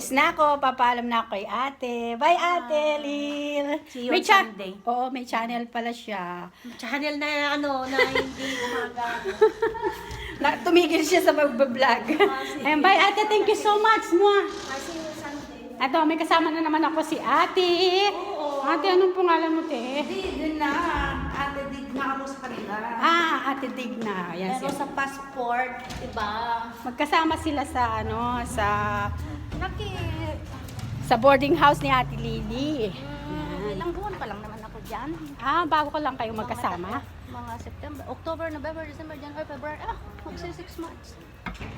Alis na ako, papaalam na ako kay ate. Bye ate, Lil. See you on Sunday. Oo, may channel pala siya. Channel na na hindi umaga. Tumigil siya sa mag-vlog. Ayan, bye ate, thank you so much. Mwah. See you Sunday. Ito, may kasama na naman ako si ate. Oo. Ate, anong pangalan mo, te? Hindi na. Ate, dig na ako sa kanila. Ate Digna. Ayan Pero siya. sa passport, diba? Magkasama sila sa sa boarding house ni Ate Lily. Ilang buwan pa lang naman ako dyan. Bago ka lang kayo magkasama? Mga September, October, November, December, January, February. Magsi 6 months.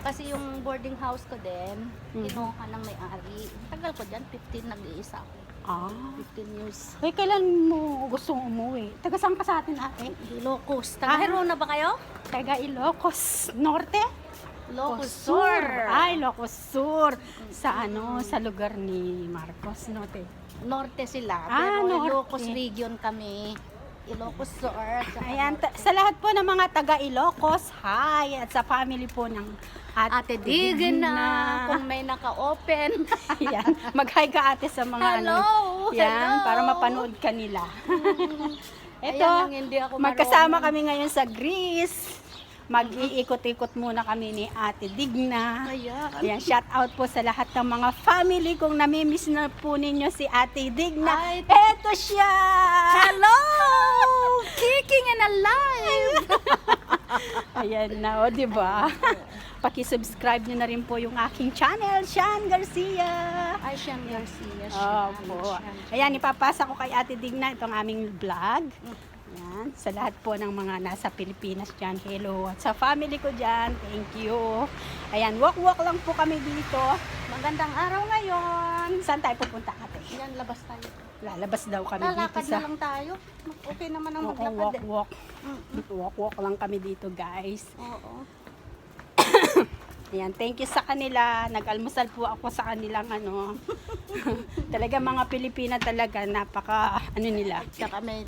Kasi yung boarding house ko din, kinuha ng may-ari. Tagal ko dyan, 15 nag-iisa ako. 15 years. Kailan mo gustong umuwi? Taga saan ka sa atin, ate? Ilocos. Taga-Hero na ba kayo? Taga Ilocos Norte? Ilocos Sur. Ilocos Sur. Sa lugar ni Marcos, Norte. Norte sila. Pero Norte. Ilocos region kami. Ilocos Sur. Ayan, sa lahat po ng mga taga Ilocos, hi! At sa family po ng Ate Digna. Kung may naka-open. Ayan, mag-hi ka ate sa mga Hello! Yan, Hello! para mapanood ka nila. Ito, Ayan lang, hindi ako magkasama marunong. kami ngayon sa Greece. Mag-iikot-ikot muna kami ni Ate Digna. Ayan, shout out po sa lahat ng mga family kung namimiss na po ninyo si Ate Digna. Ay, Eto siya! Hello! Kicking and alive! Ayan na, di ba? Paki-subscribe niyo na rin po yung aking channel, Shan Garcia. Ay, Shan Garcia. Opo. Ayan, ipapasa ko kay Ate Digna itong aming vlog. Ayan, sa lahat po ng mga nasa Pilipinas dyan, hello. At sa family ko dyan, thank you. Ayan, walk-walk lang po kami dito. Magandang araw ngayon. Saan tayo pupunta, ate? Yan, labas tayo. Lalabas daw kami Lalakad dito na lang tayo. Okay naman ang maglakad. walk-walk. Walk-walk lang kami dito, guys. Oo. Ayan, thank you sa kanila. Nag-almusal po ako sa kanilang talaga mga Pilipina talaga, napaka nila. Saka may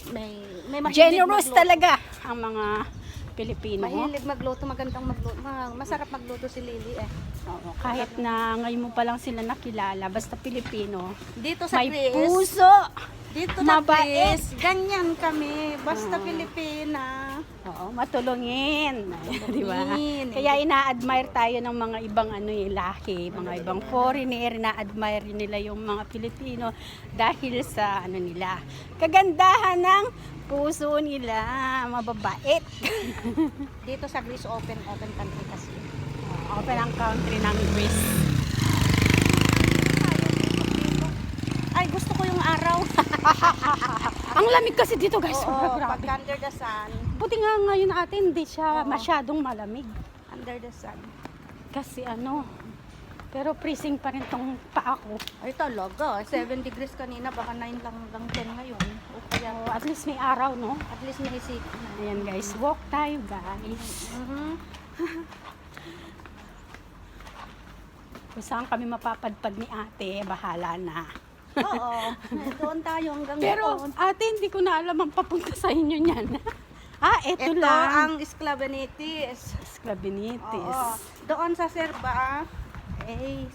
mahilig Generous magluto. talaga ang mga Pilipino. Mahilig magluto, magandang magluto. Masarap magluto si Lily eh. Oo, kahit na ngayon mo pa lang sila nakilala, basta Pilipino, Dito sa may Chris, puso. dito sa mabait. Chris, ganyan kami. Basta Pilipina. Oo, matulungin. Di ba? Matulungin. Kaya ina-admire tayo ng mga ibang lahi, mga ibang foreigner, ina-admire nila yung mga Pilipino dahil sa nila. Kagandahan ng puso nila, mababait. Dito sa Greece, open country kasi. Open ang country ng Greece. Ay, gusto ko yung araw. Ang lamig kasi dito, guys. Oo, Sobrang grabe. pag under the sun. Buti nga ngayon atin, hindi siya Oo. masyadong malamig. Under the sun. Kasi pero freezing pa rin tong paa ko. Ay, talaga. 7 degrees kanina, baka 9 lang 10 ngayon. O kaya, At least may araw, no? at least may isip. Ayan guys, walk tayo guys. Kung saan kami mapapadpad ni ate, bahala na. Oo. Doon tayo hanggang Pero doon. ate, hindi ko na alam ang papunta sa inyo niyan. Ito Ito lang. ang Esclavenitis. Sclavinitis. Oo. Doon sa Serba,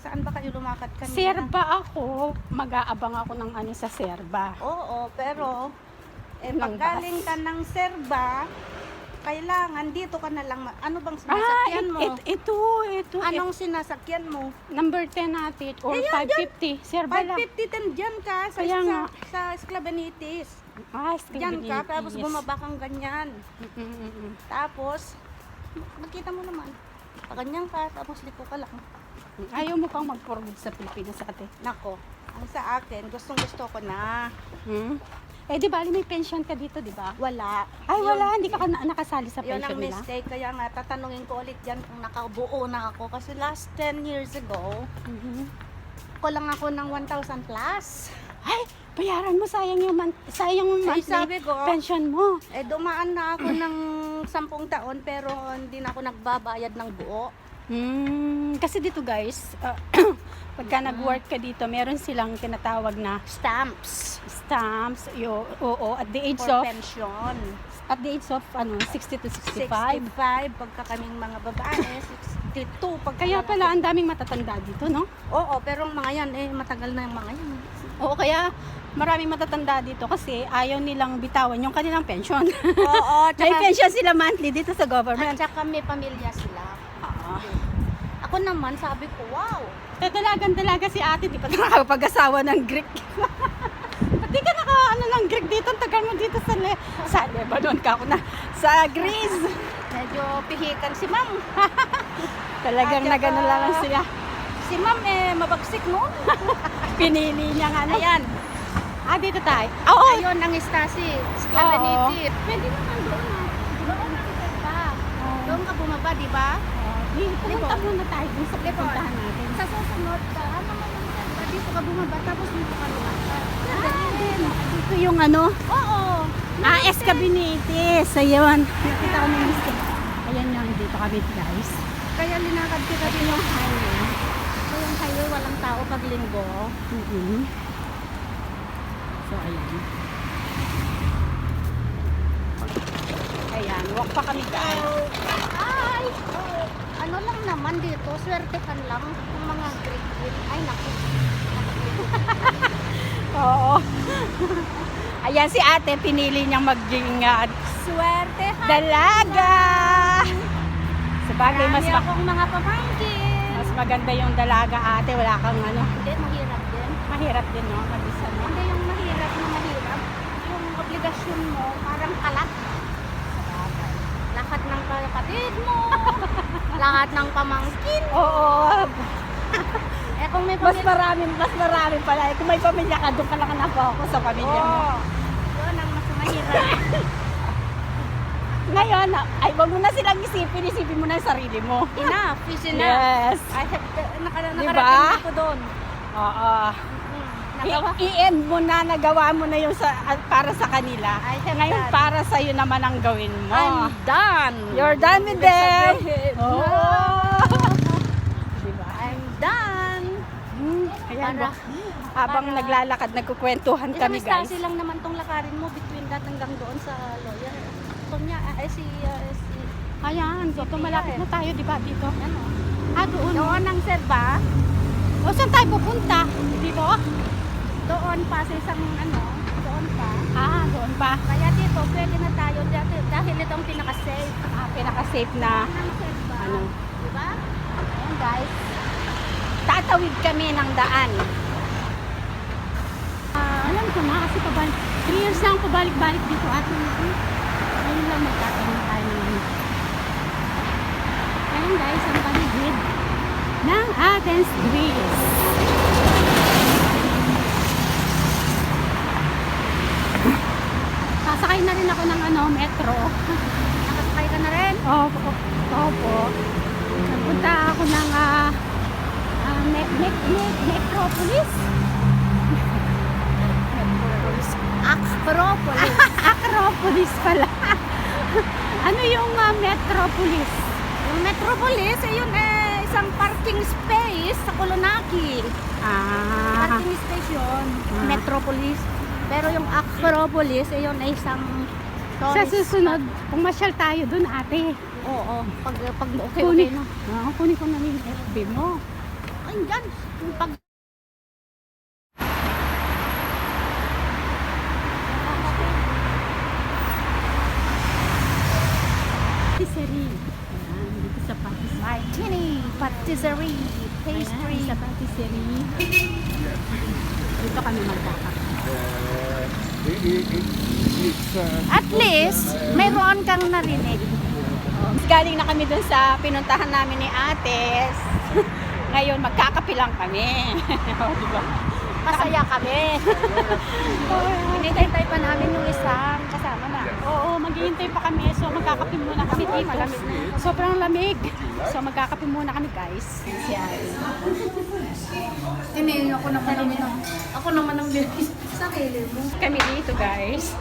saan ba kayo lumakad kanina? Serba ako, mag-aabang ako ng sa Serba. Oo, pero Ng pag galing bus. ka ng Serba, kailangan dito ka na lang. Ano bang sinasakyan mo? Ito. Anong sinasakyan mo? Number 10 natin, or 550. Serba lang. 550 dyan ka sa, Kaya nga. sa Esclavenitis. Dyan ka, tapos Sclavinitis. bumaba kang ganyan. Mm-mm. Tapos, nakita mo naman. Ganyan ka, tapos liko ka lang. Ayaw mo pang mag-forward sa Pilipinas ate. Nako, ang sa akin, gustong gusto ko na. Di ba, may pension ka dito, di ba? Wala. Ay, wala, hindi ka nakasali sa Yun pension ang nila. mistake, kaya nga tatanungin ko ulit dyan kung nakabuo na ako. Kasi last 10 years ago, kulang ako ng 1,000 plus. Ay, bayaran mo, sayang yung monthly sabi ko, pension mo. Dumaan na ako ng 10 taon pero hindi na ako nagbabayad ng buo. Kasi dito guys, pagka nag-work ka dito, meron silang tinatawag na Stamps stamps, oo, at the age for of pension. 60 to 65. 65 pagka kaming mga babae, 52. Pag Kaya pala ang daming matatanda dito, no? Oo, pero ang mga yan, matagal na yung mga yan. Oo, kaya maraming matatanda dito kasi ayaw nilang bitawan yung kanilang pension. Oo, May pension sila monthly dito sa at government. saka may pamilya sila. Oo. Ako naman, sabi ko, wow. Dalaga si ate, di pa nakakapag-asawa ng Greek. Ba't di ka naka ng Greek dito? Ang tagal mo dito sa Lebanon ka ako na. Sa Greece. Medyo pihikan si ma'am. Talagang At saka- nagano lang siya. Si ma'am, mabagsik noon. Pinili niya nga. Ano? Ayan. Dito tayo. Oo. Ayun ang Stasi. Oo. Sclavenity. Pwede naman doon na. Doon ang pa. Doon ka bumaba, di ba? Pumunta muna tayo dun sa pupuntahan natin. Sa susunod ka, ano man yung ba? Dito ka bumaba, tapos dito ka lumakad. Dito yung ano. Oo. Escabinitis. Ayun. Nakita ko may mistake. Ayan yung dito kami guys. Kaya linakad kita din yung highway. So yung highway, walang tao pag linggo. So ayan. Ayan, walk pa kami guys. Ay! Ano lang naman dito, swerte ka lang. Yung mga Greek. Ay, naku. Oo. Ayan si ate, pinili niyang maging Swerte ha. dalaga. Sabagay, Marami akong mga pamangkin. mas maganda yung dalaga ate. Wala kang ano. Hindi, mahirap din. Mahirap din no, mag-isa no. Hindi yung mahirap na mahirap. Yung obligasyon mo, parang kalat. Lahat ng kapatid mo, lahat ng pamangkin. Oo. Kung may Mas pamilya. marami pala. Kung may pamilya ka, doon ka lang nag-focus sa pamilya mo. Oo. Yun ang mas mahirap. Ngayon, ay wag mo na silang isipin mo na yung sarili mo. Enough, is enough. Yes. I have, nakarating Diba? ako doon. Oo. Nagawa. I-end mo na, nagawa mo na yung para sa kanila. I have Ngayon, done. para sa'yo naman ang gawin mo. I'm done. You're done with Ibig them. sabihin, Oo. no. Diba? I'm done. Ayan, Para- habang para- naglalakad, nagkukwentuhan Isang kami guys. Stasi lang naman tong lakarin mo between that hanggang doon sa lawyer. Sonia, si Ayan, dito malapit na tayo, di ba? Dito. ano? Doon. Doon ang serba, O, saan tayo pupunta? Dito? doon pa sa isang ano, doon pa. Doon pa. Kaya dito, pwede na tayo dahil ito ang pinaka-safe. Pinaka-safe na. Ang serba, Ano? diba? Ayan guys. Tatawid kami ng daan. Alam ko na kasi 3 years na ang pabalik-balik dito ate. Ngayon lang magkakaroon tayo ng Ayan guys, ang paligid ng Athens, Greece. Sasakay na rin ako ng metro. Nakasakay ka na rin? Opo. Nagpunta ako ng Necropolis. Acropolis. Acropolis pala. Ano yung Metropolis? Yung Metropolis, yun isang parking space sa Kolonaki. Parking station, Metropolis. Pero yung Acropolis, yun ay isang Sa tourist susunod, pumasyal tayo dun ate. Oo, pag okay Kunin, na. kunin ko na yung FB mo. Ay, yan. Yung pag Patisserie. Ayan, dito sa patisserie. Martini, patisserie, Ayan, pastry. sa patisserie. Dito kami magkakape. At least, mayroon kang narinig. Galing na kami dun sa pinuntahan namin ni Ates. Ngayon, magkakape lang kami. Diba? Masaya kami. Hinintay pa namin yung isang kasama na. Oo, maghihintay pa kami. So, magkakape muna kami dito. malamig na yun. Sobrang lamig. So, magkakape muna kami, guys. Si Ates. Tinihin ako naman ang bilis. Sarili mo. Kami dito, guys.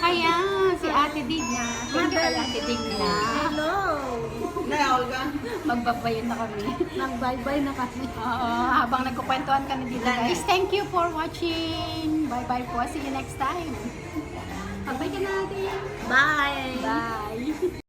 Ayan, si Ate Digna. Thank you kay Ate Digna. Hello. Magbabayot na kami. Nag-bye-bye na kami. Oo, habang nagkukwentuhan kami dito, guys. Thank you for watching. Bye-bye po. See you next time. Pabay ka natin. Bye! Bye.